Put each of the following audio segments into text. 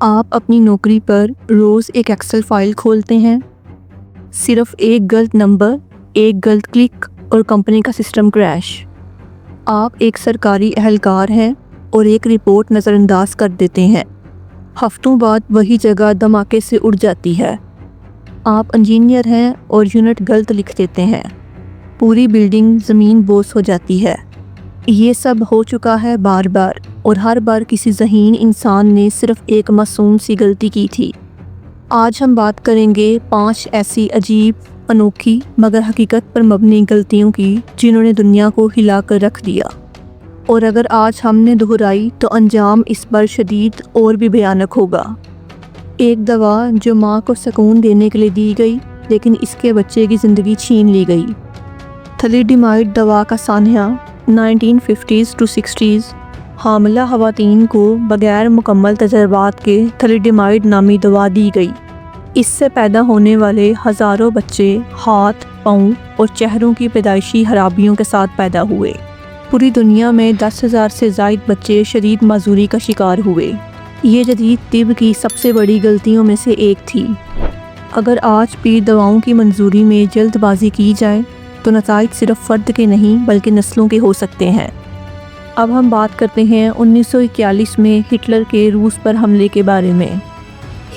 آپ اپنی نوکری پر روز ایک ایکسل فائل کھولتے ہیں، صرف ایک غلط نمبر، ایک غلط کلک اور کمپنی کا سسٹم کریش۔ آپ ایک سرکاری اہلکار ہیں اور ایک رپورٹ نظر انداز کر دیتے ہیں، ہفتوں بعد وہی جگہ دھماکے سے اڑ جاتی ہے۔ آپ انجینئر ہیں اور یونٹ غلط لکھ دیتے ہیں، پوری بلڈنگ زمین بوس ہو جاتی ہے۔ یہ سب ہو چکا ہے بار بار، اور ہر بار کسی ذہین انسان نے صرف ایک معصوم سی غلطی کی تھی۔ آج ہم بات کریں گے 5 ایسی عجیب، انوکھی مگر حقیقت پر مبنی غلطیوں کی جنہوں نے دنیا کو ہلا کر رکھ دیا، اور اگر آج ہم نے دہرائی تو انجام اس بار شدید اور بھی بھیانک ہوگا۔ ایک دوا جو ماں کو سکون دینے کے لیے دی گئی لیکن اس کے بچے کی زندگی چھین لی گئی۔ تھلیڈیمائڈ دوا کا سانحہ 1950s to 60s۔ حاملہ خواتین کو بغیر مکمل تجربات کے تھلیڈیمائڈ نامی دوا دی گئی۔ اس سے پیدا ہونے والے ہزاروں بچے ہاتھ، پاؤں اور چہروں کی پیدائشی خرابیوں کے ساتھ پیدا ہوئے۔ پوری دنیا میں 10,000 سے زائد بچے شدید معذوری کا شکار ہوئے۔ یہ جدید طب کی سب سے بڑی غلطیوں میں سے ایک تھی۔ اگر آج بھی دواؤں کی منظوری میں جلد بازی کی جائے تو نتائج صرف فرد کے نہیں بلکہ نسلوں کے ہو سکتے ہیں۔ اب ہم بات کرتے ہیں 1941 میں ہٹلر کے روس پر حملے کے بارے میں۔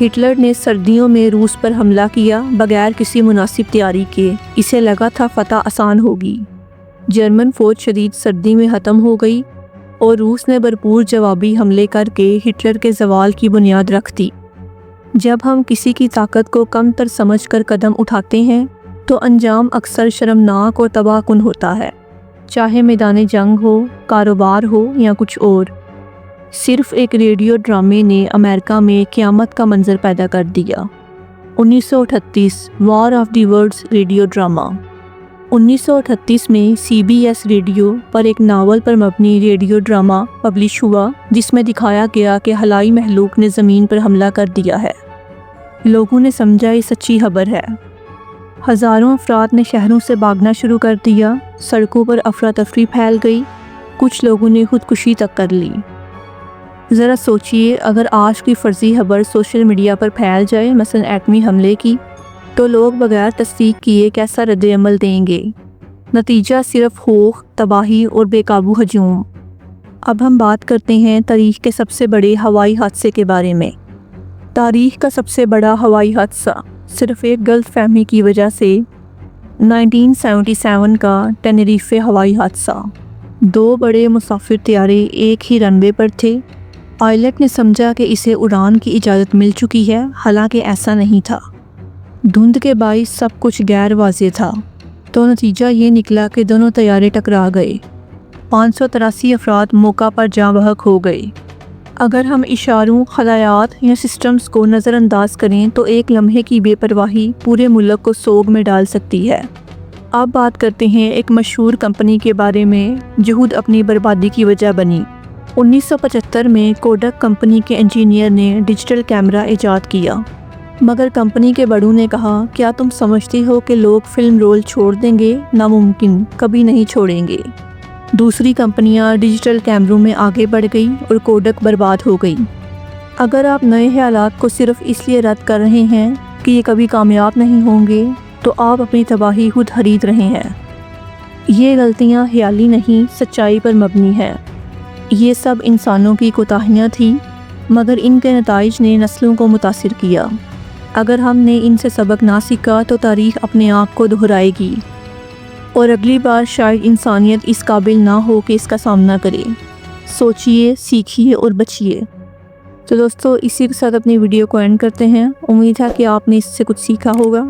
ہٹلر نے سردیوں میں روس پر حملہ کیا بغیر کسی مناسب تیاری کے۔ اسے لگا تھا فتح آسان ہوگی۔ جرمن فوج شدید سردی میں ختم ہو گئی اور روس نے بھرپور جوابی حملے کر کے ہٹلر کے زوال کی بنیاد رکھ دی۔ جب ہم کسی کی طاقت کو کم تر سمجھ کر قدم اٹھاتے ہیں تو انجام اکثر شرمناک اور تباہ کن ہوتا ہے، چاہے میدان جنگ ہو، کاروبار ہو یا کچھ اور۔ صرف ایک ریڈیو ڈرامے نے امریکہ میں قیامت کا منظر پیدا کر دیا۔ 1938 war of the worlds radio drama. 1938 میں CBS ریڈیو پر ایک ناول پر مبنی ریڈیو ڈرامہ پبلش ہوا جس میں دکھایا گیا کہ خلائی مخلوق نے زمین پر حملہ کر دیا ہے۔ لوگوں نے سمجھا یہ سچی خبر ہے۔ ہزاروں افراد نے شہروں سے بھاگنا شروع کر دیا، سڑکوں پر افراتفری پھیل گئی، کچھ لوگوں نے خودکشی تک کر لی۔ ذرا سوچئے اگر آج کی فرضی خبر سوشل میڈیا پر پھیل جائے، مثلا ایٹمی حملے کی، تو لوگ بغیر تصدیق کیے کیسا رد عمل دیں گے؟ نتیجہ صرف خوف، تباہی اور بے قابو ہجوم۔ اب ہم بات کرتے ہیں تاریخ کے سب سے بڑے ہوائی حادثے کے بارے میں۔ تاریخ کا سب سے بڑا ہوائی حادثہ صرف ایک غلط فہمی کی وجہ سے 1977 کا ٹینریفے ہوائی حادثہ۔ 2 بڑے مسافر طیارے ایک ہی رن وے پر تھے۔ پائلٹ نے سمجھا کہ اسے اڑان کی اجازت مل چکی ہے، حالانکہ ایسا نہیں تھا۔ دھند کے باعث سب کچھ غیر واضح تھا، تو نتیجہ یہ نکلا کہ دونوں طیارے ٹکرا گئے۔ 583 افراد موقع پر جاں بحق ہو گئے۔ اگر ہم اشاروں، خدایات یا سسٹمز کو نظر انداز کریں تو ایک لمحے کی بے پرواہی پورے ملک کو سوگ میں ڈال سکتی ہے۔ اب بات کرتے ہیں ایک مشہور کمپنی کے بارے میں جو خود اپنی بربادی کی وجہ بنی۔ 1975 میں کوڈک کمپنی کے انجینئر نے ڈیجیٹل کیمرہ ایجاد کیا، مگر کمپنی کے بڑوں نے کہا کیا تم سمجھتے ہو کہ لوگ فلم رول چھوڑ دیں گے؟ ناممکن، کبھی نہیں چھوڑیں گے۔ دوسری کمپنیاں ڈیجیٹل کیمروں میں آگے بڑھ گئی اور کوڈک برباد ہو گئی۔ اگر آپ نئے خیالات کو صرف اس لیے رد کر رہے ہیں کہ یہ کبھی کامیاب نہیں ہوں گے تو آپ اپنی تباہی خود خرید رہے ہیں۔ یہ غلطیاں خیالی نہیں، سچائی پر مبنی ہیں۔ یہ سب انسانوں کی کوتاہیاں تھیں، مگر ان کے نتائج نے نسلوں کو متاثر کیا۔ اگر ہم نے ان سے سبق نہ سیکھا تو تاریخ اپنے آپ کو دہرائے گی، اور اگلی بار شاید انسانیت اس قابل نہ ہو کہ اس کا سامنا کرے۔ سوچئے، سیکھیے اور بچیے۔ تو دوستو، اسی کے ساتھ اپنی ویڈیو کو اینڈ کرتے ہیں۔ امید ہے کہ آپ نے اس سے کچھ سیکھا ہوگا۔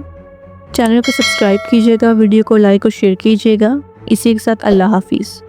چینل کو سبسکرائب کیجیے گا، ویڈیو کو لائک اور شیئر کیجیے گا۔ اسی کے ساتھ اللہ حافظ۔